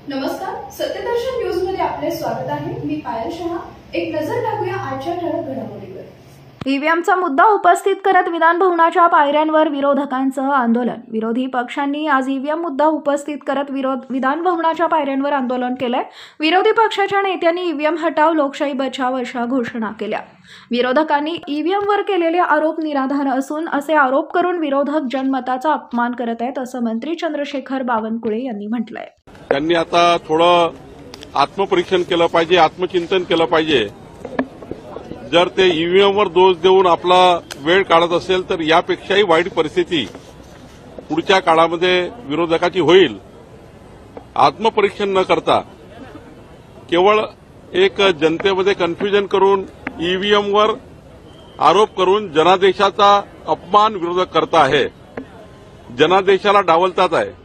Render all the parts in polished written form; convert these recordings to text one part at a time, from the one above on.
नमस्कार, सत्यदर्शन न्यूज मध्ये आपले स्वागत आहे। मी पायल शहा। एक नजर टाकूया आजच्या ठळक घडामोडीवर। ईव्हीएमचा मुद्दा उपस्थित करत विधान भवनाच्या पायऱ्यांवर विरोधकांचं आंदोलन। विरोधी पक्षांनी आज ईव्हीएम मुद्दा उपस्थित करत विधान भवनाच्या पायऱ्यांवर आंदोलन केलंय। विरोधी पक्षाच्या नेत्यांनी ईव्हीएम हटाव लोकशाही बचाव अशा घोषणा केल्या। विरोधकांनी ईव्हीएमवर केलेले आरोप निराधार असून असे आरोप करून विरोधक जनमताचा अपमान करत आहेत असं मंत्री चंद्रशेखर बावनकुळे यांनी म्हटलंय। त्यांनी आता थोडं आत्मपरीक्षण केलं पाहिजे, आत्मचिंतन केलं पाहिजे। जर ते ईव्हीएमवर दोष देऊन आपला वेळ काढत असेल तर यापेक्षाही वाईट परिस्थिती पुढच्या काळामध्ये विरोधकाची होईल। आत्मपरीक्षण न करता केवळ एक जनतेमध्ये कन्फ्युजन करून ईव्हीएमवर आरोप करून जनादेशाचा अपमान विरोधक करत आहे, जनादेशाला डावलतात आहे।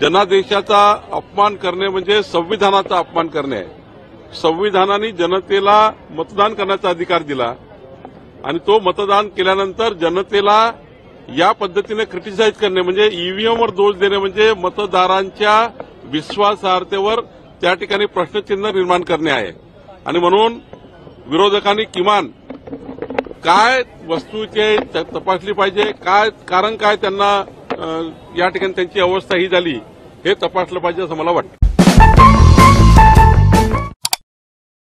जनादेशाचा अपमान करणे म्हणजे संविधानाचा अपमान करणे आहे। संविधानाने जनतेला मतदान करण्याचा अधिकार दिला आणि तो मतदान केल्यानंतर जनतेला या पद्धतीने क्रिटिसाइज करणे म्हणजे ईव्हीएमवर दोष देणे म्हणजे मतदारांच्या विश्वासार्हतेवर त्या ठिकाणी प्रश्नचिन्ह निर्माण करणे आहे। आणि म्हणून विरोधकांनी किमान काय वस्तूचे तपासली पाहिजे, काय कारण काय त्यांना या ठिकाणी त्यांची अवस्था ही झाली हे तपासलं पाहिजे असं मला वाटतं।